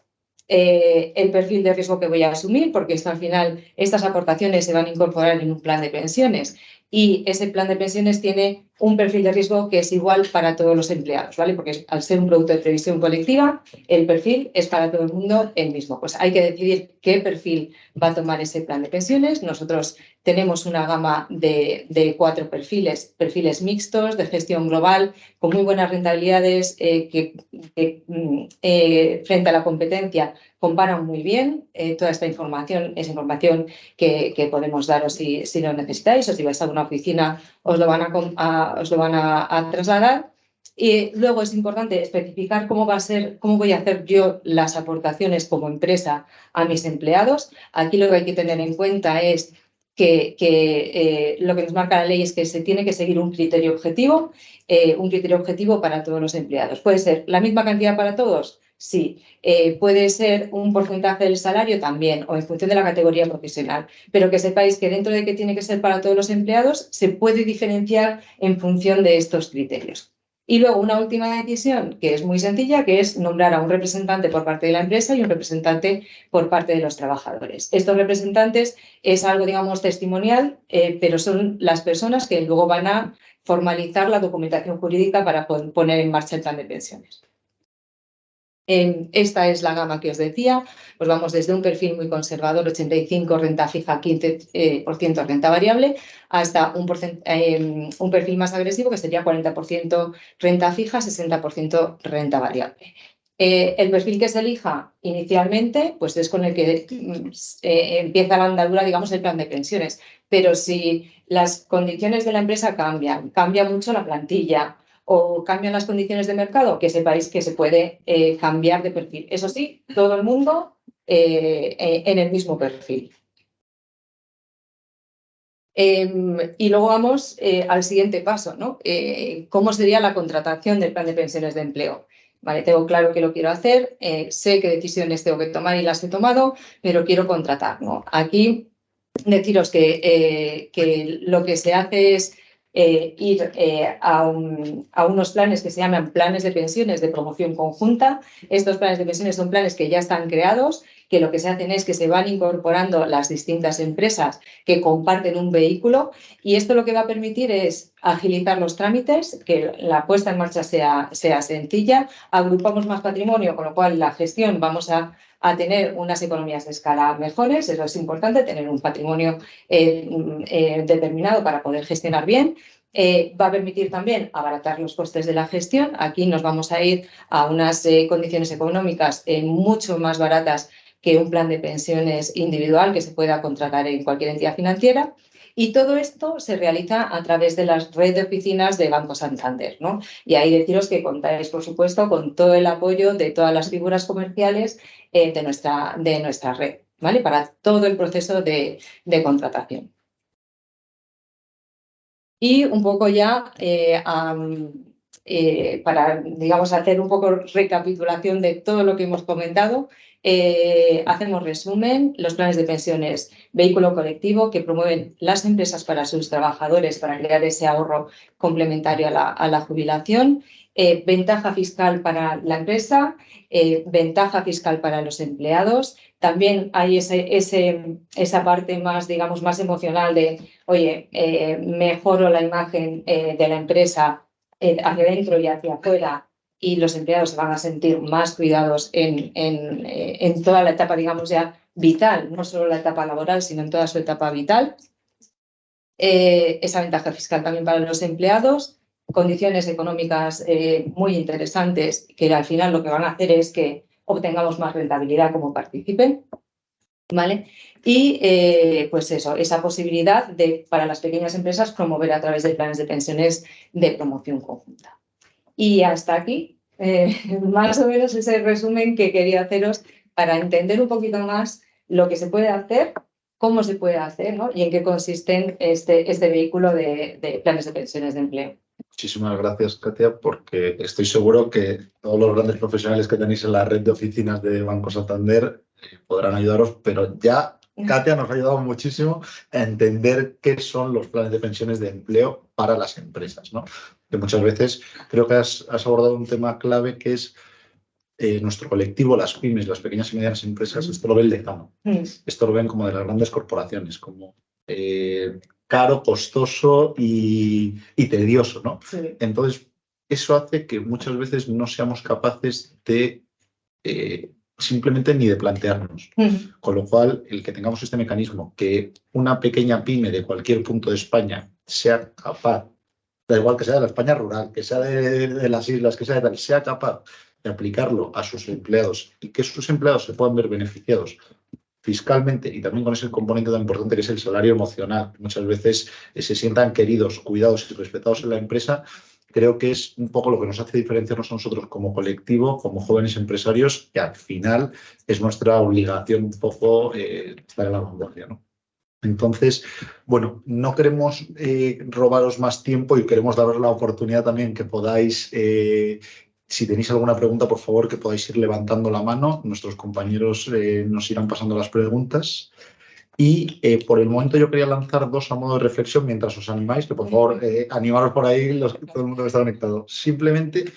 el perfil de riesgo que voy a asumir, porque esto al final, estas aportaciones se van a incorporar en un plan de pensiones y ese plan de pensiones tiene un perfil de riesgo que es igual para todos los empleados, ¿vale? Porque al ser un producto de previsión colectiva, el perfil es para todo el mundo el mismo. Pues hay que decidir qué perfil va a tomar ese plan de pensiones. Nosotros tenemos una gama de 4 perfiles mixtos, de gestión global, con muy buenas rentabilidades que frente a la competencia comparan muy bien. Toda esta información es información que podemos daros si lo necesitáis, o si vais a una oficina os lo van a trasladar. Y luego es importante especificar cómo voy a hacer yo las aportaciones como empresa a mis empleados. Aquí lo que hay que tener en cuenta es que lo que nos marca la ley es que se tiene que seguir un criterio objetivo para todos los empleados. ¿Puede ser la misma cantidad para todos? Sí. ¿Puede ser un porcentaje del salario? También, o en función de la categoría profesional. Pero que sepáis que dentro de que tiene que ser para todos los empleados, se puede diferenciar en función de estos criterios. Y luego una última decisión que es muy sencilla, que es nombrar a un representante por parte de la empresa y un representante por parte de los trabajadores. Estos representantes es algo, digamos, testimonial, pero son las personas que luego van a formalizar la documentación jurídica para poner en marcha el plan de pensiones. Esta es la gama que os decía, pues vamos desde un perfil muy conservador, 85 renta fija, 15% renta variable, hasta un perfil más agresivo que sería 40% renta fija, 60% renta variable. El perfil que se elija inicialmente, pues es con el que empieza la andadura, digamos, el plan de pensiones. Pero si las condiciones de la empresa cambia mucho la plantilla, o cambian las condiciones de mercado, que sepáis que se puede cambiar de perfil. Eso sí, todo el mundo en el mismo perfil. Y luego vamos al siguiente paso, ¿no? ¿Cómo sería la contratación del plan de pensiones de empleo? Vale, tengo claro que lo quiero hacer, sé qué decisiones tengo que tomar y las he tomado, pero quiero contratar, ¿no? Aquí deciros que lo que se hace es ir a unos planes que se llaman planes de pensiones de promoción conjunta. Estos planes de pensiones son planes que ya están creados, que lo que se hacen es que se van incorporando las distintas empresas que comparten un vehículo, y esto lo que va a permitir es agilizar los trámites, que la puesta en marcha sea sencilla, agrupamos más patrimonio, con lo cual la gestión vamos a tener unas economías de escala mejores. Eso es importante, tener un patrimonio determinado para poder gestionar bien. Va a permitir también abaratar los costes de la gestión. Aquí nos vamos a ir a unas condiciones económicas mucho más baratas que un plan de pensiones individual que se pueda contratar en cualquier entidad financiera. Y todo esto se realiza a través de las redes de oficinas de Banco Santander, ¿no? Y ahí deciros que contáis, por supuesto, con todo el apoyo de todas las figuras comerciales de nuestra red, ¿vale? Para todo el proceso de contratación. Y un poco ya para, digamos, hacer un poco recapitulación de todo lo que hemos comentado, hacemos resumen. Los planes de pensiones vehículo colectivo que promueven las empresas para sus trabajadores para crear ese ahorro complementario a la jubilación. Ventaja fiscal para la empresa, ventaja fiscal para los empleados. También hay esa parte más, digamos, más emocional de, oye, mejoro la imagen de la empresa hacia adentro y hacia afuera, y los empleados se van a sentir más cuidados en toda la etapa, digamos, ya vital, no solo la etapa laboral, sino en toda su etapa vital. Esa ventaja fiscal también para los empleados, condiciones económicas muy interesantes, que al final lo que van a hacer es que obtengamos más rentabilidad como participen, ¿vale? Y pues eso, esa posibilidad de, para las pequeñas empresas, promover a través de planes de pensiones de promoción conjunta. Y hasta aquí, más o menos ese resumen que quería haceros para entender un poquito más lo que se puede hacer, cómo se puede hacer, ¿no? Y en qué consisten este vehículo de planes de pensiones de empleo. Muchísimas gracias, Katia, porque estoy seguro que todos los grandes profesionales que tenéis en la red de oficinas de Banco Santander podrán ayudaros, pero ya Katia nos ha ayudado muchísimo a entender qué son los planes de pensiones de empleo para las empresas, ¿no? Que muchas veces creo que has abordado un tema clave, que es nuestro colectivo, las pymes, las pequeñas y medianas empresas. Esto lo ve el decano. Esto lo ven como de las grandes corporaciones, como caro, costoso y tedioso, ¿no? Sí. Entonces, eso hace que muchas veces no seamos capaces de simplemente ni de plantearnos. Con lo cual, el que tengamos este mecanismo, que una pequeña pyme de cualquier punto de España sea capaz, da igual que sea de la España rural, que sea de las islas, que sea de tal, sea capaz de aplicarlo a sus empleados y que sus empleados se puedan ver beneficiados fiscalmente y también con ese componente tan importante que es el salario emocional. Muchas veces se sientan queridos, cuidados y respetados en la empresa. Creo que es un poco lo que nos hace diferenciarnos a nosotros como colectivo, como jóvenes empresarios, que al final es nuestra obligación un poco estar a la vanguardia, ¿no? Entonces, bueno, no queremos robaros más tiempo y queremos daros la oportunidad también que podáis, si tenéis alguna pregunta, por favor, que podáis ir levantando la mano. Nuestros compañeros nos irán pasando las preguntas. Y por el momento yo quería lanzar dos a modo de reflexión mientras os animáis, que por favor animaros por ahí todo el mundo que está conectado. Simplemente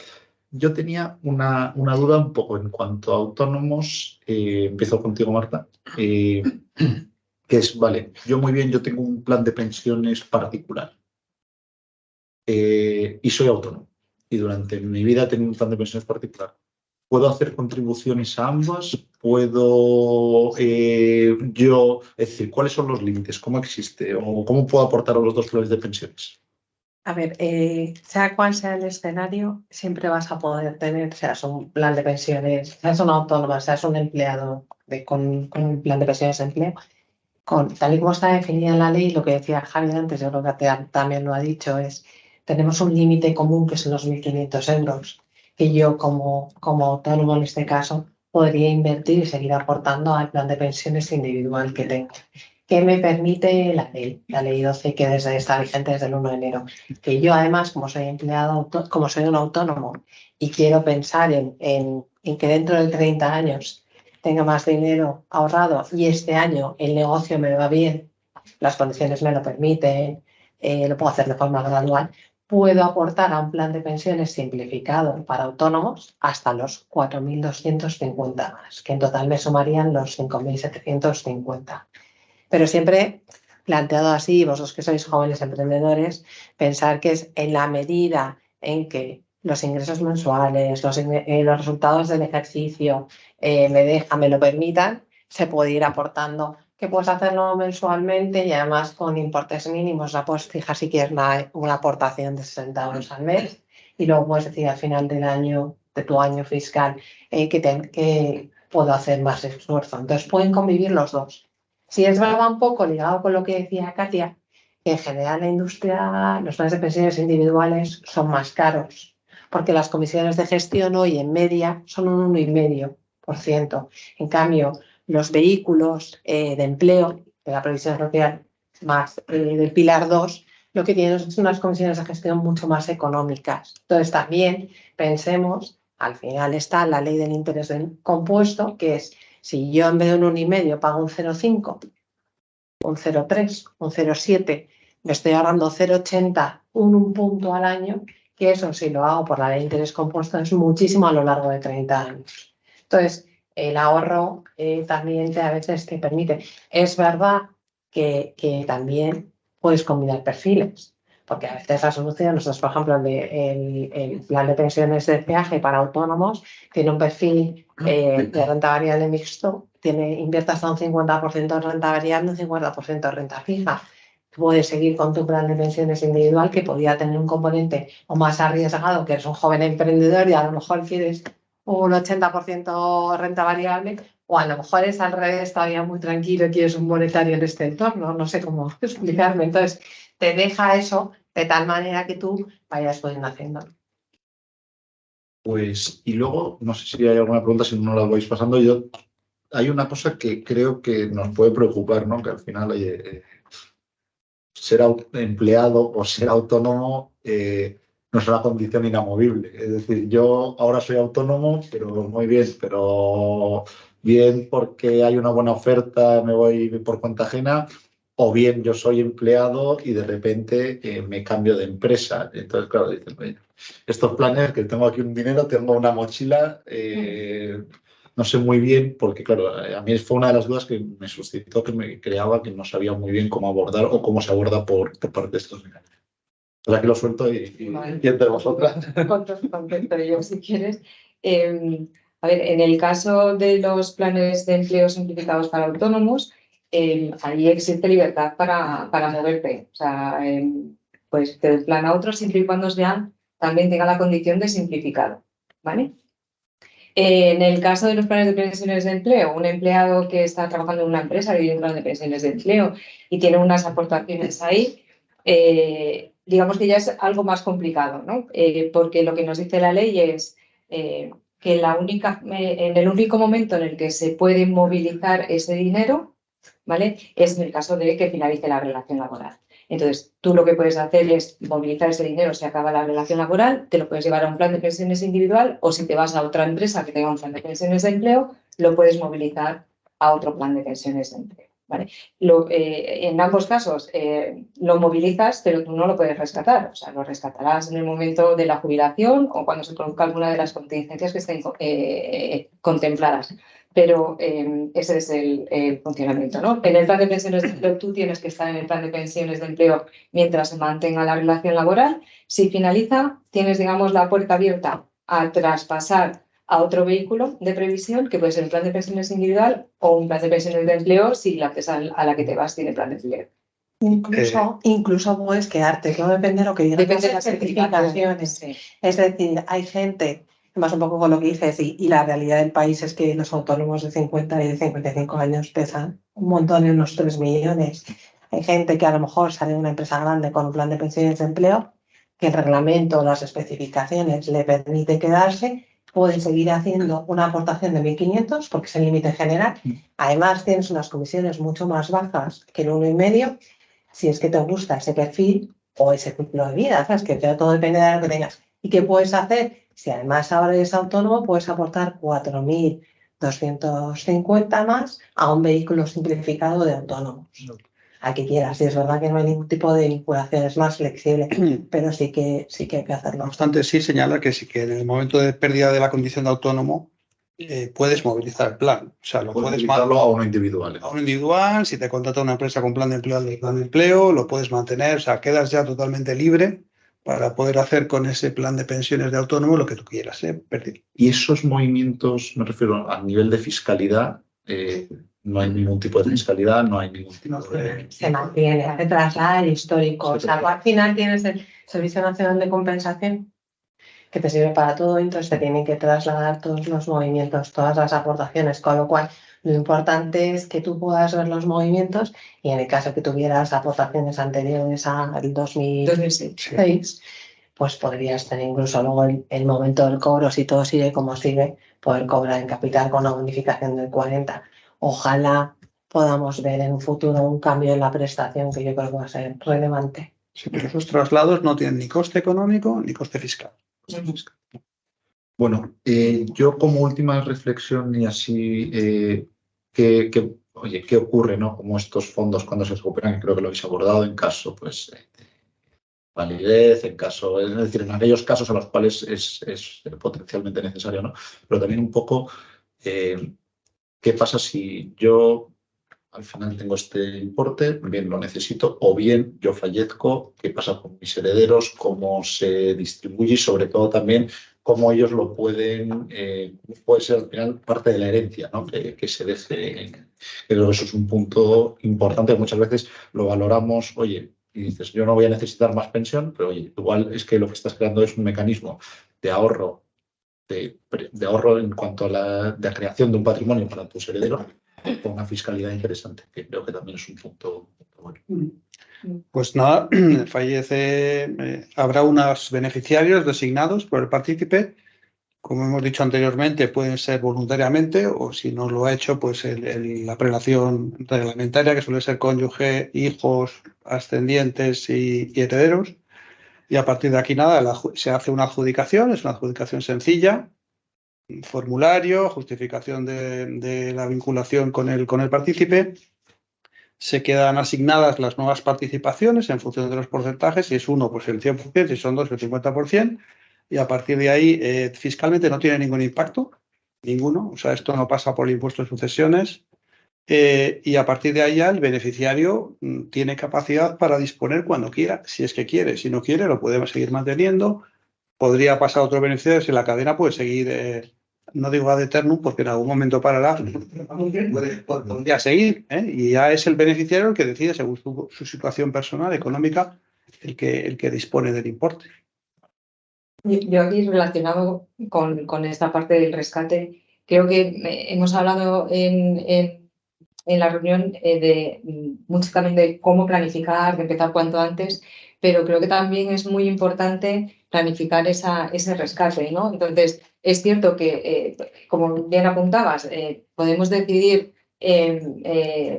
yo tenía una duda un poco en cuanto a autónomos. Empiezo contigo, Marta. Que es, vale, yo muy bien, yo tengo un plan de pensiones particular y soy autónomo. Y durante mi vida he tenido un plan de pensiones particular. ¿Puedo hacer contribuciones a ambas? ¿Puedo yo, es decir, cuáles son los límites? ¿Cómo existe? ¿O cómo puedo aportar a los dos planes de pensiones? A ver, sea cual sea el escenario, siempre vas a poder tener, seas un plan de pensiones, seas un autónomo, seas un empleado con un plan de pensiones de empleo, tal y como está definida en la ley, lo que decía Javi antes, yo creo que también lo ha dicho, es tenemos un límite común que son los 1.500 euros, que yo como autónomo en este caso podría invertir y seguir aportando al plan de pensiones individual que tengo. ¿Qué me permite la ley 12, que está vigente desde el 1 de enero? Que yo además, como soy empleado, como soy un autónomo y quiero pensar en que dentro de 30 años tenga más dinero ahorrado y este año el negocio me va bien, las condiciones me lo permiten, lo puedo hacer de forma gradual, puedo aportar a un plan de pensiones simplificado para autónomos hasta los 4.250 más, que en total me sumarían los 5.750. Pero siempre planteado así, vosotros que sois jóvenes emprendedores, pensar que es en la medida en que los ingresos mensuales, los resultados del ejercicio me lo permitan, se puede ir aportando, que puedes hacerlo mensualmente y además con importes mínimos, la puedes fijar si quieres una aportación de 60 euros al mes y luego puedes decir al final del año, de tu año fiscal, que puedo hacer más esfuerzo. Entonces pueden convivir los dos. Si es verdad, un poco ligado con lo que decía Katia, que en general la industria, los planes de pensiones individuales son más caros, porque las comisiones de gestión hoy en media son un 1,5%. En cambio, los vehículos de empleo de la previsión social más del pilar 2, lo que tienen son unas comisiones de gestión mucho más económicas. Entonces, también pensemos, al final está la ley del interés compuesto, que es si yo en vez de un 1,5 pago un 0,5, un 0,3, un 0,7, me estoy ahorrando 0,80, un punto al año, que eso si lo hago por la ley de interés compuesto es muchísimo a lo largo de 30 años. Entonces, el ahorro también a veces te permite. Es verdad que también puedes combinar perfiles, porque a veces la solución, nosotros por ejemplo el plan de pensiones de peaje para autónomos tiene un perfil de renta variable mixto, invierte hasta un 50% de renta variable, un 50% de renta fija. Puedes seguir con tu plan de pensiones individual que podría tener un componente o más arriesgado, que eres un joven emprendedor y a lo mejor quieres un 80% renta variable, o a lo mejor es al revés, todavía muy tranquilo y quieres un monetario en este entorno, no sé cómo explicarme. Entonces, te deja eso de tal manera que tú vayas pudiendo haciendo. Pues, y luego, no sé si hay alguna pregunta, si no la vais pasando. Hay una cosa que creo que nos puede preocupar, ¿no? Que al final, oye, ser empleado o ser autónomo no es una condición inamovible. Es decir, yo ahora soy autónomo, pero muy bien, pero bien porque hay una buena oferta, me voy por cuenta ajena, o bien yo soy empleado y de repente me cambio de empresa. Entonces, claro, dicen, oye, estos planes que tengo aquí un dinero, tengo una mochila, no sé muy bien, porque claro, a mí fue una de las dudas que me suscitó, que me creaba, que no sabía muy bien cómo abordar o cómo se aborda por parte de estos mecanismos. O sea, que lo suelto Vale. y entre vosotras. Otros conceptos yo, si quieres. A ver, en el caso de los planes de empleo simplificados para autónomos, ahí existe libertad para moverte. O sea, pues de un plan a otro, siempre y cuando también tenga la condición de simplificado, ¿vale? En el caso de los planes de pensiones de empleo, un empleado que está trabajando en una empresa y tiene un plan de pensiones de empleo y tiene unas aportaciones ahí, digamos que ya es algo más complicado, ¿no? Porque lo que nos dice la ley es que en el único momento en el que se puede movilizar ese dinero, ¿vale? Es en el caso de que finalice la relación laboral. Entonces, tú lo que puedes hacer es movilizar ese dinero si acaba la relación laboral, te lo puedes llevar a un plan de pensiones individual o si te vas a otra empresa que tenga un plan de pensiones de empleo, lo puedes movilizar a otro plan de pensiones de empleo. ¿Vale? En ambos casos lo movilizas, pero tú no lo puedes rescatar. O sea, lo rescatarás en el momento de la jubilación o cuando se produzca alguna de las contingencias que estén contempladas. Pero ese es el funcionamiento, ¿no? En el plan de pensiones de empleo tú tienes que estar en el plan de pensiones de empleo mientras se mantenga la relación laboral. Si finaliza, tienes, digamos, la puerta abierta a traspasar a otro vehículo de previsión, que puede ser un plan de pensiones individual o un plan de pensiones de empleo si la empresa a la que te vas tiene plan de empleo. Incluso puedes quedarte, todo depende de lo que digas. Depende de las certificaciones. Sí. Es decir, hay gente, más un poco con lo que dices, y la realidad del país es que los autónomos de 50 y de 55 años pesan un montón, en unos 3 millones. Hay gente que a lo mejor sale de una empresa grande con un plan de pensiones de empleo, que el reglamento, las especificaciones le permite quedarse, puede seguir haciendo una aportación de 1.500 porque es el límite general. Además, tienes unas comisiones mucho más bajas que el 1,5, si es que te gusta ese perfil o ese ciclo de vida, ¿sabes? Que todo depende de lo que tengas. ¿Y qué puedes hacer? Si además ahora eres autónomo, puedes aportar 4.250 más a un vehículo simplificado de autónomos. A que quieras. Y es verdad que no hay ningún tipo de vinculación, es más flexible, pero sí que hay que hacerlo. No obstante, sí señala que sí que en el momento de pérdida de la condición de autónomo puedes movilizar el plan. O sea, lo puedes movilizarlo a uno individual. A uno individual, si te contrata una empresa con plan de empleo, lo puedes mantener. O sea, quedas ya totalmente libre para poder hacer con ese plan de pensiones de autónomo lo que tú quieras, perder. Y esos movimientos, me refiero a nivel de fiscalidad, no hay ningún tipo de fiscalidad, no hay ningún tipo de... Se mantiene, se traslada el histórico. O sea, al final tienes el Servicio Nacional de Compensación, que te sirve para todo, entonces te tienen que trasladar todos los movimientos, todas las aportaciones, con lo cual lo importante es que tú puedas ver los movimientos y en el caso que tuvieras aportaciones anteriores al 2006, pues podrías tener incluso luego el momento del cobro, si todo sigue como sigue, poder cobrar en capital con una bonificación del 40%. Ojalá podamos ver en un futuro un cambio en la prestación que yo creo que va a ser relevante. Sí, pero esos traslados no tienen ni coste económico ni coste fiscal. Bueno, yo como última reflexión y así, ¿qué ocurre, ¿no? Como estos fondos cuando se recuperan, que creo que lo habéis abordado en caso, pues, validez, es decir, en aquellos casos a los cuales es potencialmente necesario, ¿no? Pero también un poco, ¿qué pasa si yo al final tengo este importe, bien lo necesito, o bien yo fallezco? ¿Qué pasa con mis herederos? ¿Cómo se distribuye? Y sobre todo también cómo ellos lo pueden, puede ser al final parte de la herencia, ¿no? Que se deje. Creo que eso es un punto importante. Muchas veces lo valoramos, oye, y dices, yo no voy a necesitar más pensión, pero oye, igual es que lo que estás creando es un mecanismo de ahorro, de ahorro en cuanto a la creación de un patrimonio para tus herederos, con una fiscalidad interesante, que creo que también es un punto bueno. Pues nada, fallece, habrá unos beneficiarios designados por el partícipe. Como hemos dicho anteriormente, pueden ser voluntariamente o si no lo ha hecho, pues la prelación reglamentaria, que suele ser cónyuge, hijos, ascendientes y herederos. Y a partir de aquí nada, se hace una adjudicación, es una adjudicación sencilla, formulario, justificación de la vinculación con el partícipe. Se quedan asignadas las nuevas participaciones en función de los porcentajes, si es uno, pues el 100%, si son dos, el 50%, y a partir de ahí fiscalmente no tiene ningún impacto, ninguno. O sea, esto no pasa por el impuesto de sucesiones. Y a partir de ahí ya el beneficiario tiene capacidad para disponer cuando quiera, si es que quiere. Si no quiere, lo puede seguir manteniendo. Podría pasar a otro beneficiario si la cadena puede seguir, no digo ad eternum porque en algún momento parará, podría seguir, y ya es el beneficiario el que decide según su situación personal, económica, el que dispone del importe. Yo aquí relacionado con esta parte del rescate, creo que hemos hablado en la reunión mucho también de cómo planificar, de empezar cuanto antes, pero creo que también es muy importante planificar ese rescate, ¿no? Entonces, es cierto que, como bien apuntabas, podemos decidir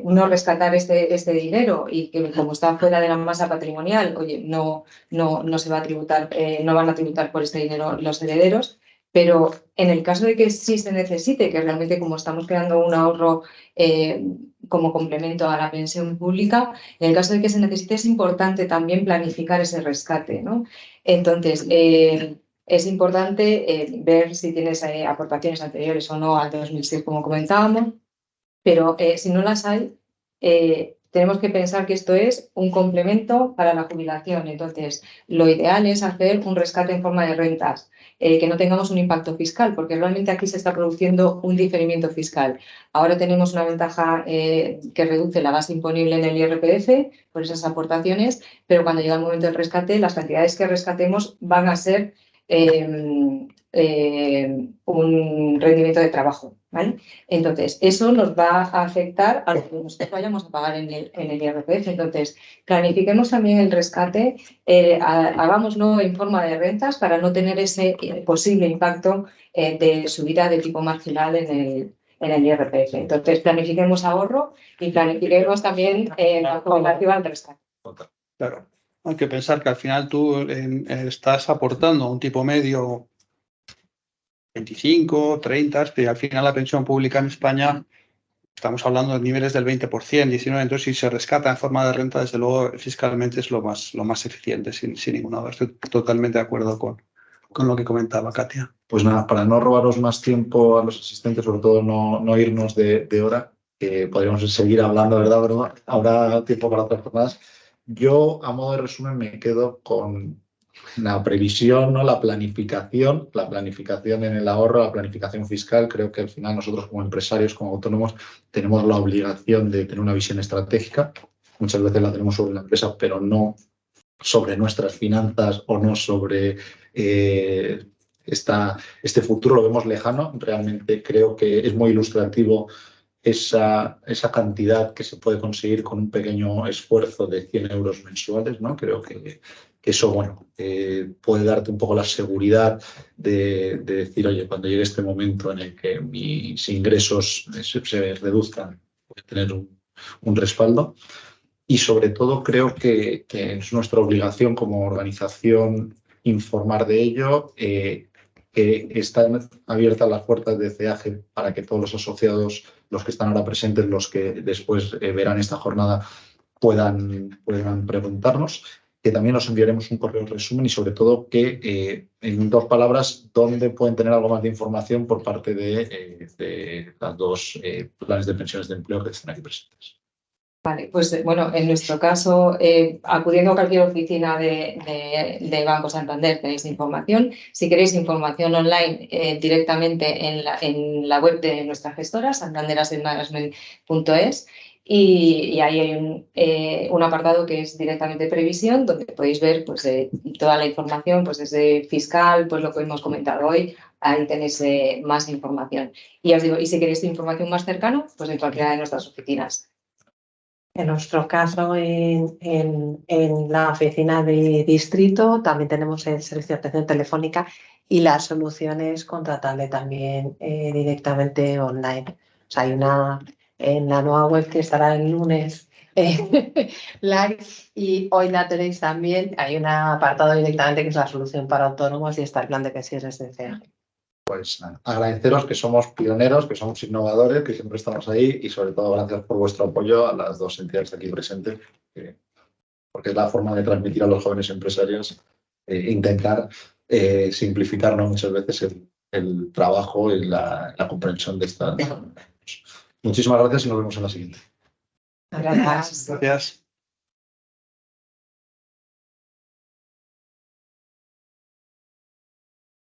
no rescatar este dinero y que como está fuera de la masa patrimonial, oye, no se va a tributar, no van a tributar por este dinero los herederos, pero en el caso de que sí se necesite, que realmente como estamos creando un ahorro como complemento a la pensión pública, en el caso de que se necesite es importante también planificar ese rescate, ¿no? Entonces, es importante ver si tienes aportaciones anteriores o no al 2006, como comentábamos, pero si no las hay, tenemos que pensar que esto es un complemento para la jubilación. Entonces, lo ideal es hacer un rescate en forma de rentas, que no tengamos un impacto fiscal, porque realmente aquí se está produciendo un diferimiento fiscal. Ahora tenemos una ventaja que reduce la base imponible en el IRPF por esas aportaciones, pero cuando llega el momento del rescate, las cantidades que rescatemos van a ser un rendimiento de trabajo, ¿vale? Entonces, eso nos va a afectar a lo que nosotros vayamos a pagar en el IRPF. Entonces, planifiquemos también el rescate, hagámoslo en forma de rentas para no tener ese posible impacto de subida de tipo marginal en el IRPF. Entonces, planifiquemos ahorro y planifiquemos también la relativa al rescate. Claro. Hay que pensar que al final tú estás aportando a un tipo medio 25, 30, pero al final la pensión pública en España estamos hablando de niveles del 20%, 19%, entonces si se rescata en forma de renta, desde luego fiscalmente es lo más eficiente, sin ninguna duda. Estoy totalmente de acuerdo con lo que comentaba Katia. Pues nada, para no robaros más tiempo a los asistentes, sobre todo no irnos de hora, que podríamos seguir hablando, ¿verdad, Bruno? Habrá tiempo para otras jornadas. Yo, a modo de resumen, me quedo con la previsión, ¿no? La planificación en el ahorro, la planificación fiscal. Creo que al final nosotros como empresarios, como autónomos, tenemos la obligación de tener una visión estratégica. Muchas veces la tenemos sobre la empresa, pero no sobre nuestras finanzas o no sobre este futuro. Lo vemos lejano. Realmente creo que es muy ilustrativo esa cantidad que se puede conseguir con un pequeño esfuerzo de 100 euros mensuales, ¿no? Creo que eso, bueno, puede darte un poco la seguridad de decir, oye, cuando llegue este momento en el que mis ingresos se reduzcan, voy a tener un respaldo. Y sobre todo creo que es nuestra obligación como organización informar de ello, que están abiertas las puertas de CEAGE para que todos los asociados, los que están ahora presentes, los que después verán esta jornada, puedan preguntarnos, que también nos enviaremos un correo resumen y sobre todo que, en 2 palabras, dónde pueden tener algo más de información por parte de las 2 planes de pensiones de empleo que están aquí presentes. Vale, pues bueno, en nuestro caso, acudiendo a cualquier oficina de Banco Santander tenéis información. Si queréis información online, directamente en la web de nuestra gestora, santanderassetmanagement.es, y ahí hay un apartado que es directamente previsión, donde podéis ver pues, toda la información, pues desde fiscal, pues lo que hemos comentado hoy, ahí tenéis más información. Y os digo, y si queréis información más cercana, pues en cualquiera de nuestras oficinas. En nuestro caso, en la oficina de distrito, también tenemos el servicio de atención telefónica y la solución es contratable también directamente online. O sea, hay en la nueva web que estará el lunes live y hoy la tenéis también. Hay un apartado directamente que es la solución para autónomos y está el plan de pensiones de CEAGE. Pues nada, agradeceros que somos pioneros, que somos innovadores, que siempre estamos ahí y sobre todo gracias por vuestro apoyo a las 2 entidades aquí presentes, porque es la forma de transmitir a los jóvenes empresarios, intentar simplificarnos muchas veces el trabajo y la comprensión de esta. Muchísimas gracias y nos vemos en la siguiente. Gracias. Gracias.